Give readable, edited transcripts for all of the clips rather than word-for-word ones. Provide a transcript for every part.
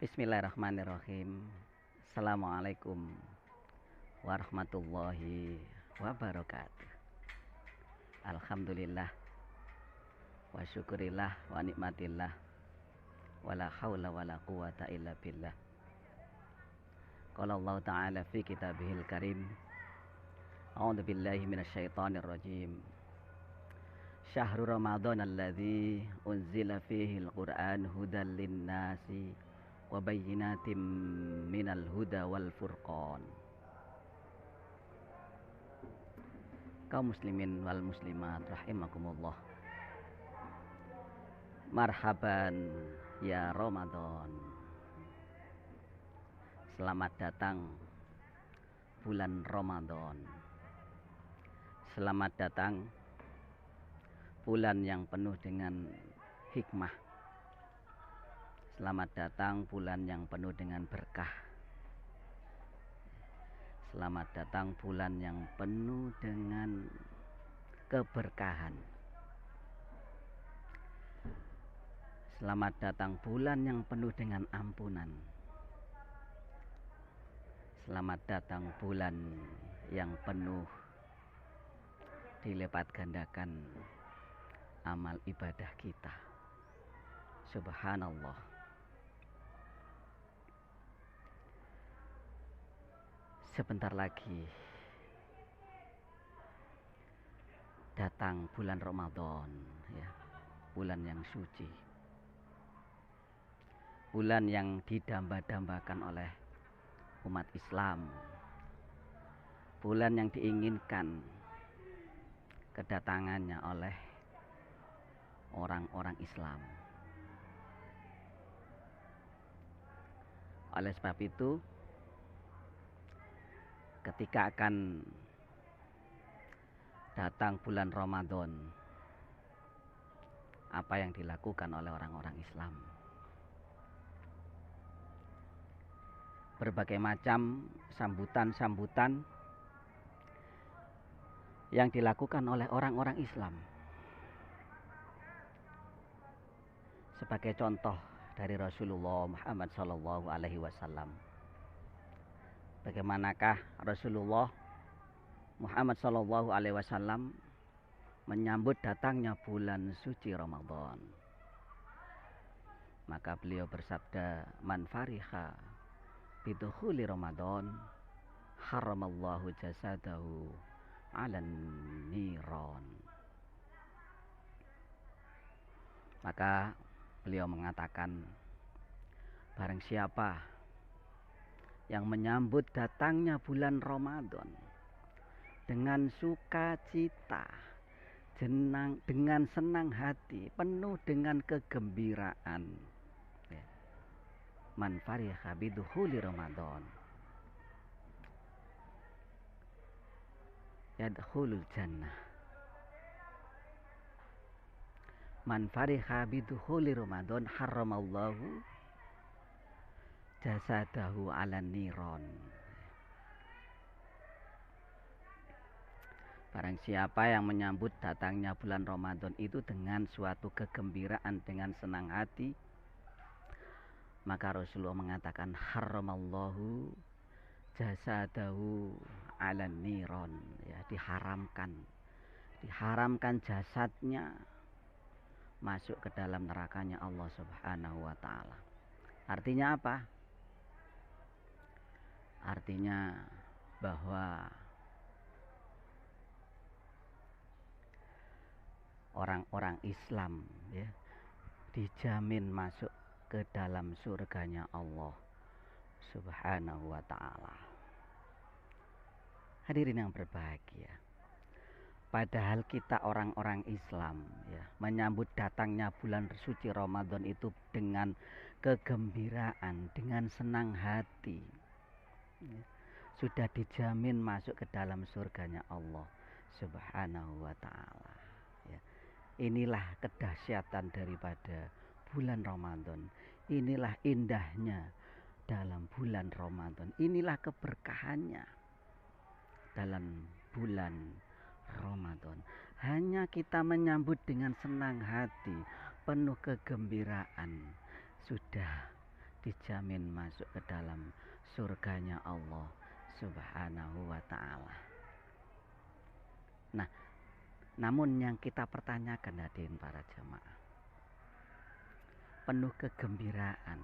Bismillahirrahmanirrahim. Assalamualaikum warahmatullahi wabarakatuh. Alhamdulillah wa syukurillah wa nikmatillah wala haula wala quwata illa billah. Qala Allah ta'ala fi kitabihil karim. A'udzu billahi minasyaitonir rajim. Syahrul Ramadan alladzi unzila fihi al-Qur'an hudan lin-nasi wa bayyinatin minal huda wal furqan. Kaum muslimin wal muslimat rahimakumullah. Marhaban ya Ramadan. Selamat datang bulan Ramadan. Selamat datang bulan yang penuh dengan hikmah. Selamat datang bulan yang penuh dengan berkah. Selamat datang bulan yang penuh dengan keberkahan. Selamat datang bulan yang penuh dengan ampunan. Selamat datang bulan yang penuh dilipat gandakan amal ibadah kita. Subhanallah. Sebentar lagi datang bulan Ramadan, ya, bulan yang suci, bulan yang didamba-dambakan oleh umat Islam, bulan yang diinginkan kedatangannya oleh orang-orang Islam. Oleh sebab itu, ketika akan datang bulan Ramadan, apa yang dilakukan oleh orang-orang Islam? Berbagai macam sambutan-sambutan yang dilakukan oleh orang-orang Islam. Sebagai contoh dari Rasulullah Muhammad SAW. Bagaimanakah Rasulullah Muhammad SAW menyambut datangnya bulan suci Ramadan? Maka beliau bersabda, "Man fariha bidukhuli Ramadan, haramallahu jasadahu 'alan niran." Maka beliau mengatakan, barang siapa yang menyambut datangnya bulan Ramadan dengan sukacita, dengan senang hati, penuh dengan kegembiraan, man fariha bidukhuli Ramadan yadkhulul jannah. Man fariha bidukhuli Ramadan haramallahu jasadahu 'alan niron. Barang siapa yang menyambut datangnya bulan Ramadan itu dengan suatu kegembiraan, dengan senang hati, maka Rasulullah mengatakan haramallahu jasadahu 'alan niron, ya, diharamkan jasadnya masuk ke dalam nerakanya Allah Subhanahu wa taala. Artinya apa? Artinya bahwa orang-orang Islam, ya, dijamin masuk ke dalam surganya Allah Subhanahu wa taala. Hadirin yang berbahagia, padahal kita orang-orang Islam, ya, menyambut datangnya bulan suci Ramadan itu dengan kegembiraan, dengan senang hati, ya, sudah dijamin masuk ke dalam surganya Allah Subhanahu wa taala. Ya. Inilah kedahsyatan daripada bulan Ramadan. Inilah indahnya dalam bulan Ramadan. Inilah keberkahannya dalam bulan Ramadan. Hanya kita menyambut dengan senang hati, penuh kegembiraan, sudah dijamin masuk ke dalam surganya Allah Subhanahu wa ta'ala. Nah, namun yang kita pertanyakan hadirin para jamaah, penuh kegembiraan.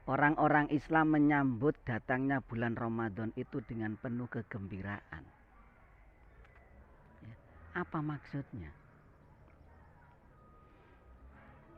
Orang-orang Islam menyambut datangnya bulan Ramadan itu dengan penuh kegembiraan. Apa maksudnya?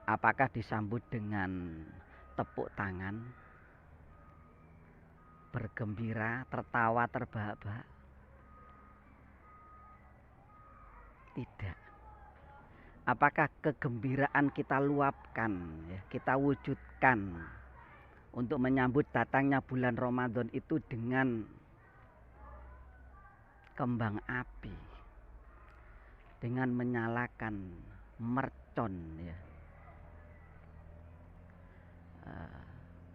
Apakah disambut dengan tepuk tangan, bergembira, tertawa, terbahak-bahak? Tidak. Apakah kegembiraan kita luapkan, ya, kita wujudkan untuk menyambut datangnya bulan Ramadan itu dengan kembang api, dengan menyalakan mercon, ya.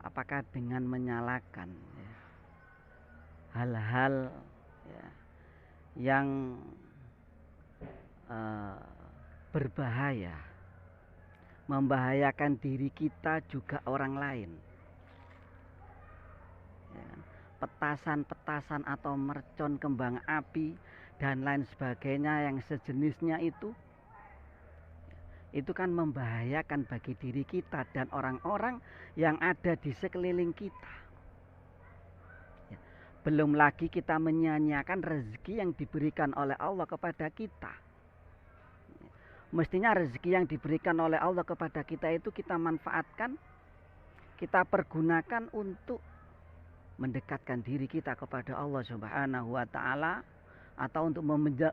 Apakah dengan menyalakan, ya, hal-hal, ya, yang berbahaya, membahayakan diri kita juga orang lain, ya, petasan-petasan atau mercon, kembang api dan lain sebagainya yang sejenisnya itu kan membahayakan bagi diri kita dan orang-orang yang ada di sekeliling kita. Ya, belum lagi kita menyia-nyiakan rezeki yang diberikan oleh Allah kepada kita. Mestinya rezeki yang diberikan oleh Allah kepada kita itu kita manfaatkan, kita pergunakan untuk mendekatkan diri kita kepada Allah Subhanahu wa ta'ala, atau untuk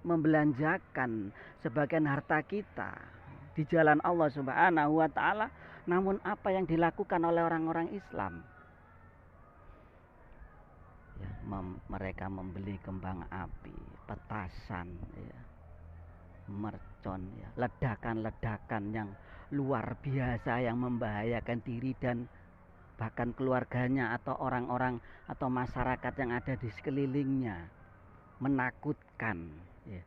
membelanjakan sebagian harta kita di jalan Allah Subhanahu wa ta'ala. Namun apa yang dilakukan oleh orang-orang Islam, ya, mereka membeli kembang api, petasan, ya, mercon, ya, ledakan-ledakan yang luar biasa yang membahayakan diri dan bahkan keluarganya atau orang-orang atau masyarakat yang ada di sekelilingnya, menakutkan, ya.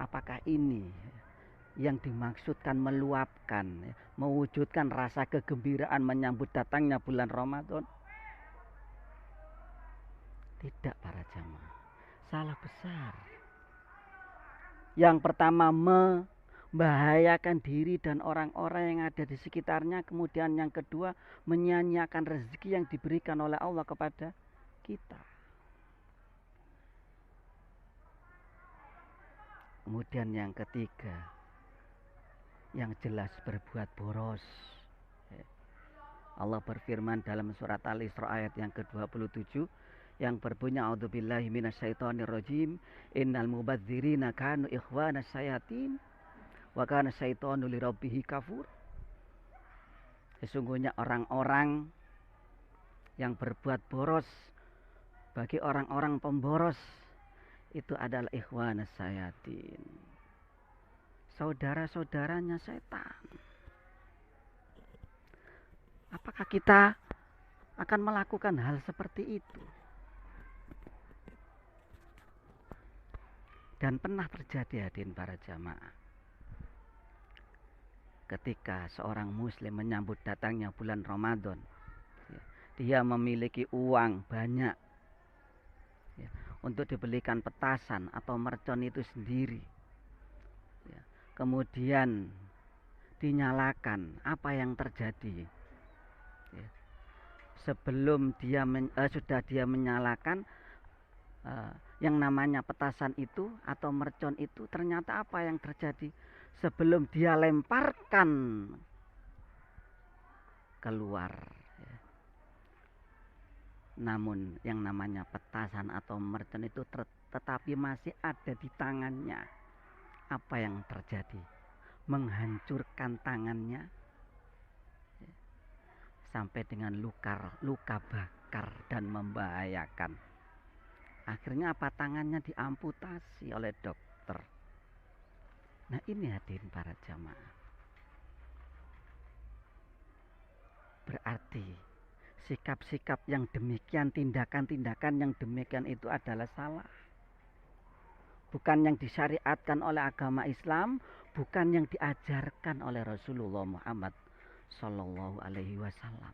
Apakah ini yang dimaksudkan meluapkan, ya, mewujudkan rasa kegembiraan menyambut datangnya bulan Ramadan? Tidak para jamaah, salah besar. Yang pertama, membahayakan diri dan orang-orang yang ada di sekitarnya. Kemudian yang kedua, menyia-nyiakan rezeki yang diberikan oleh Allah kepada kita. Kemudian yang ketiga, yang jelas berbuat boros. Allah berfirman dalam surat Al-Isra ayat yang ke-27 yang berbunyi, a'udzubillahi minasyaitonirrajim, innal mubadzirina kanu ikhwanas syayatin wa kana syaitanu lirabbihi kafur. Sesungguhnya orang-orang yang berbuat boros, bagi orang-orang pemboros itu adalah ikhwanas syayatin, saudara-saudaranya setan. Apakah kita akan melakukan hal seperti itu? Dan pernah terjadi hadirin para jamaah, ketika seorang muslim menyambut datangnya bulan Ramadan, ya, dia memiliki uang banyak, ya, untuk dibelikan petasan atau mercon itu sendiri, ya, kemudian dinyalakan. Apa yang terjadi? Ya, sebelum sudah dia menyalakan yang namanya petasan itu atau mercon itu, ternyata apa yang terjadi? Sebelum dia lemparkan keluar, ya, namun yang namanya petasan atau mercon itu tetapi masih ada di tangannya. Apa yang terjadi? Menghancurkan tangannya, ya, sampai dengan luka bakar dan membahayakan. Akhirnya apa? Tangannya diamputasi oleh dokter. Nah, ini hadirin para jamaah, berarti sikap-sikap yang demikian, tindakan-tindakan yang demikian itu adalah salah. Bukan yang disyariatkan oleh agama Islam, bukan yang diajarkan oleh Rasulullah Muhammad Sallallahu Alaihi Wasallam.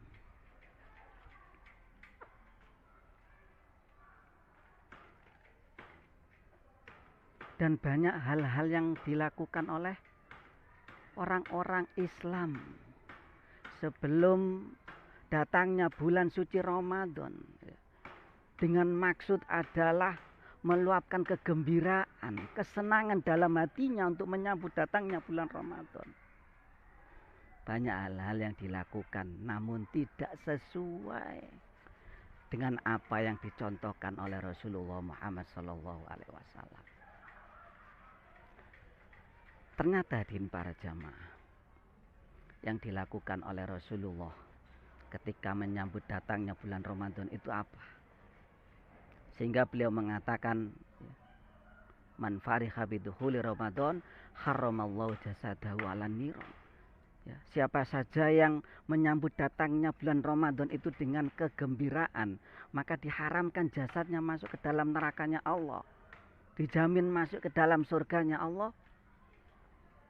Dan banyak hal-hal yang dilakukan oleh orang-orang Islam sebelum datangnya bulan suci Ramadan, dengan maksud adalah meluapkan kegembiraan, kesenangan dalam hatinya untuk menyambut datangnya bulan Ramadan. Banyak hal-hal yang dilakukan namun tidak sesuai dengan apa yang dicontohkan oleh Rasulullah Muhammad SAW. Ternyata hadirin para jamaah, yang dilakukan oleh Rasulullah ketika menyambut datangnya bulan Ramadan itu apa? Sehingga beliau mengatakan, man fariha bidukhuli Ramadan haramallahu jasadahu 'alan niran. Ya, siapa saja yang menyambut datangnya bulan Ramadan itu dengan kegembiraan, maka diharamkan jasadnya masuk ke dalam nerakanya Allah, dijamin masuk ke dalam surganya Allah.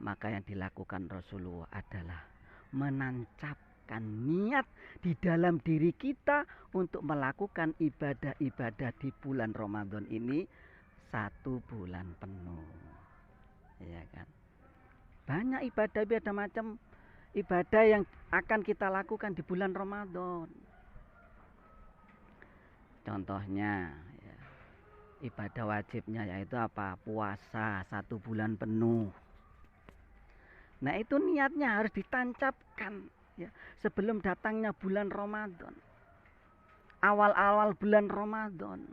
Maka yang dilakukan Rasulullah adalah menancapkan niat di dalam diri kita untuk melakukan ibadah-ibadah di bulan Ramadan ini 1 bulan penuh. Ya kan? Banyak ibadah macam ibadah yang akan kita lakukan di bulan Ramadan. Contohnya ya, ibadah wajibnya yaitu apa? Puasa 1 bulan penuh. Nah, itu niatnya harus ditancapkan ya, sebelum datangnya bulan Ramadan. Awal-awal bulan Ramadan.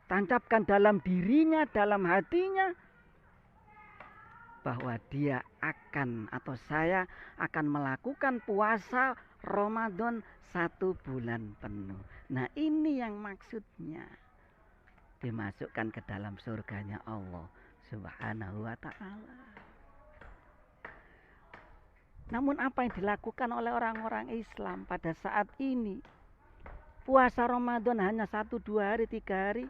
Tancapkan dalam dirinya, dalam hatinya, bahwa dia akan atau saya akan melakukan puasa Ramadan 1 bulan penuh. Nah, ini yang maksudnya dimasukkan ke dalam surganya Allah Subhanahu wa ta'ala. Namun apa yang dilakukan oleh orang-orang Islam pada saat ini? Puasa Ramadan hanya 1, 2 hari, 3 hari.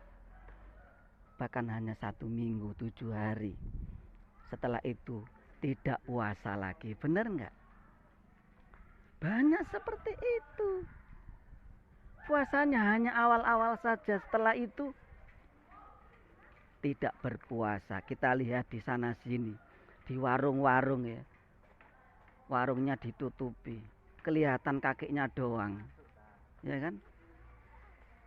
Bahkan hanya 1 minggu, 7 hari. Setelah itu tidak puasa lagi. Benar enggak? Banyak seperti itu. Puasanya hanya awal-awal saja. Setelah itu tidak berpuasa. Kita lihat di sana sini. Di warung-warung ya. Warungnya ditutupi, kelihatan kakinya doang, ya kan?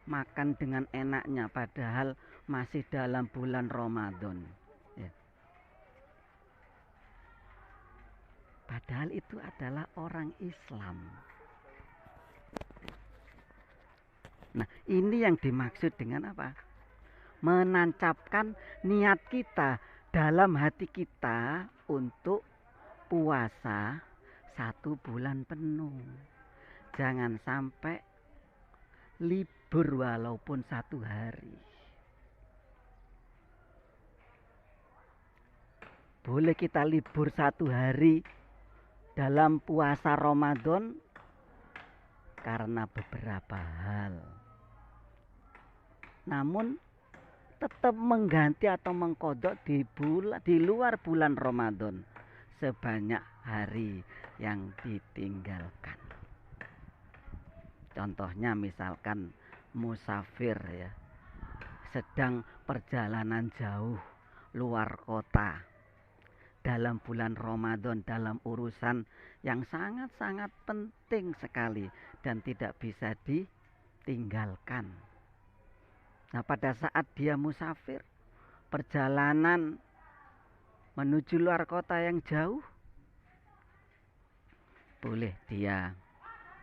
Makan dengan enaknya padahal masih dalam bulan Ramadan. Ya. Padahal itu adalah orang Islam. Nah, ini yang dimaksud dengan apa? Menancapkan niat kita dalam hati kita untuk puasa 1 bulan penuh. Jangan sampai libur walaupun 1 hari. Boleh kita libur 1 hari dalam puasa Ramadan karena beberapa hal. Namun tetap mengganti atau mengkodok di luar bulan Ramadan sebanyak hari yang ditinggalkan. Contohnya misalkan musafir ya, sedang perjalanan jauh luar kota dalam bulan Ramadan, dalam urusan yang sangat-sangat penting sekali dan tidak bisa ditinggalkan. Nah, pada saat dia musafir, perjalanan menuju luar kota yang jauh, boleh dia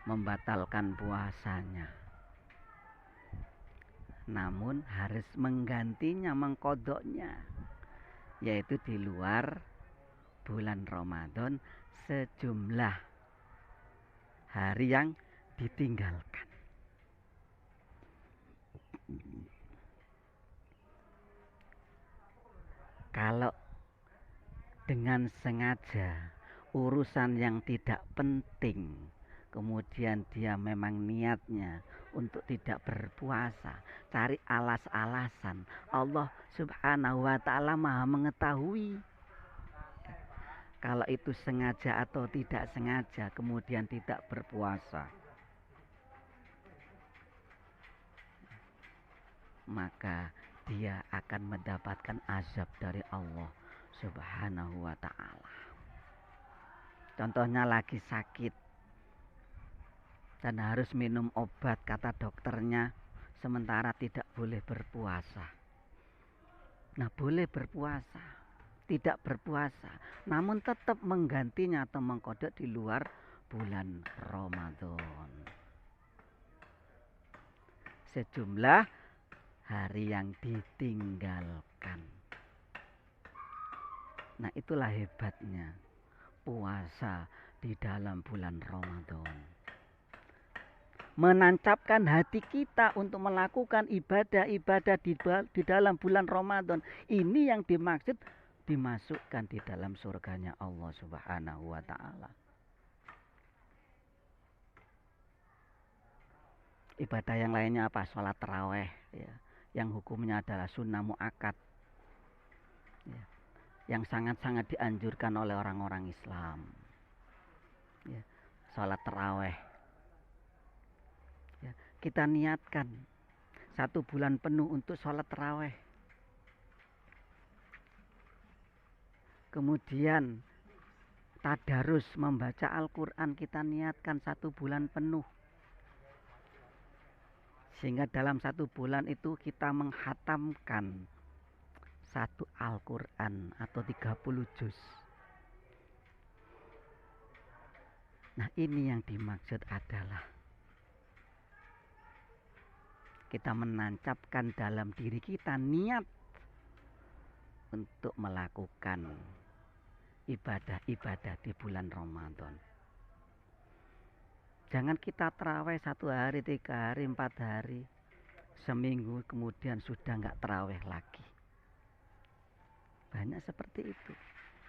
membatalkan puasanya. Namun harus menggantinya, mengkodoknya, yaitu di luar bulan Ramadan sejumlah hari yang ditinggalkan. Kalau dengan sengaja urusan yang tidak penting, kemudian dia memang niatnya untuk tidak berpuasa, cari alas-alasan. Allah Subhanahu wa ta'ala Maha mengetahui. Kalau itu sengaja atau tidak sengaja kemudian tidak berpuasa, maka dia akan mendapatkan azab dari Allah Subhanahu wa ta'ala. Contohnya lagi sakit dan harus minum obat kata dokternya, sementara tidak boleh berpuasa. Nah, boleh berpuasa, tidak berpuasa, namun tetap menggantinya atau mengkodok di luar bulan Ramadan. Sejumlah hari yang ditinggalkan. Nah, itulah hebatnya puasa di dalam bulan Ramadan. Menancapkan hati kita untuk melakukan ibadah-ibadah di dalam bulan Ramadan. Ini yang dimaksud dimasukkan di dalam surganya Allah Subhanahu wa ta'ala. Ibadah yang lainnya apa? Sholat taraweh, ya, yang hukumnya adalah sunnah muakkad, ya, yang sangat-sangat dianjurkan oleh orang-orang Islam, ya, sholat taraweh, ya, kita niatkan 1 bulan penuh untuk sholat taraweh, kemudian tadarus membaca Al-Quran kita niatkan 1 bulan penuh, sehingga dalam 1 bulan itu kita menghatamkan 1 Al-Quran atau 30 juz. Nah, ini yang dimaksud adalah kita menancapkan dalam diri kita niat untuk melakukan ibadah-ibadah di bulan Ramadan. Jangan kita terawih 1 hari, 3 hari, 4 hari, seminggu kemudian sudah nggak terawih lagi. Banyak seperti itu.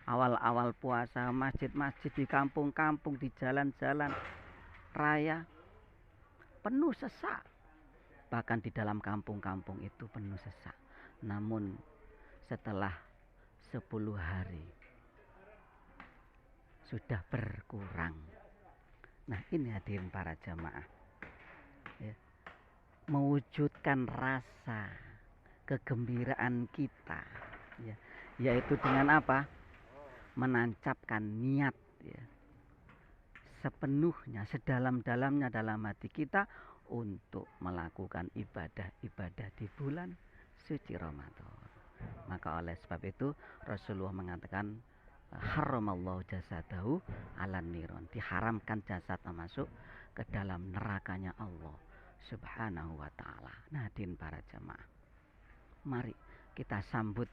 Awal-awal puasa masjid-masjid di kampung-kampung, di jalan-jalan raya penuh sesak. Bahkan di dalam kampung-kampung itu penuh sesak. Namun setelah 10 hari sudah berkurang. Nah, ini hadirin para jamaah, ya, mewujudkan rasa kegembiraan kita, ya, yaitu dengan apa? Menancapkan niat, ya, sepenuhnya, sedalam-dalamnya dalam hati kita untuk melakukan ibadah-ibadah di bulan suci Ramadan. Maka oleh sebab itu Rasulullah mengatakan haramallahu jasadahu alan niron, diharamkan jasadnya masuk ke dalam nerakanya Allah Subhanahu wa ta'ala. Nah, hadirin para jamaah, mari kita sambut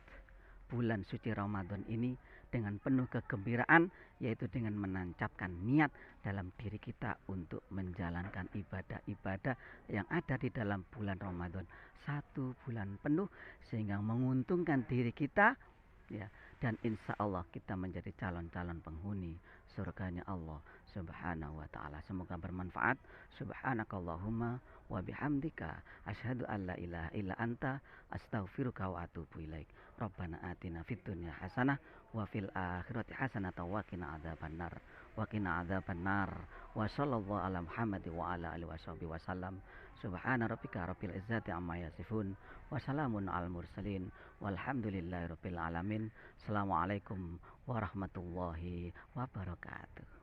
bulan suci Ramadan ini dengan penuh kegembiraan, yaitu dengan menancapkan niat dalam diri kita untuk menjalankan ibadah-ibadah yang ada di dalam bulan Ramadan 1 bulan penuh, sehingga menguntungkan diri kita, ya, dan insya Allah kita menjadi calon-calon penghuni surganya Allah Subhanahu wa ta'ala. Semoga bermanfaat. Subhanakallahumma wa bihamdika asyhadu an la ilaha illa anta astaghfiruka wa atubu ilaik. Rabbana atina fid dunya hasanah wa fil akhirati hasanah wa qina adzabannar wa qina adzabannar wa sallallahu ala Muhammad wa ala alihi wasallam. Subhana rabbika rabbil izzati amma yasifun wa salamun al mursalin walhamdulillahi rabbil alamin. Assalamualaikum warahmatullahi wabarakatuh.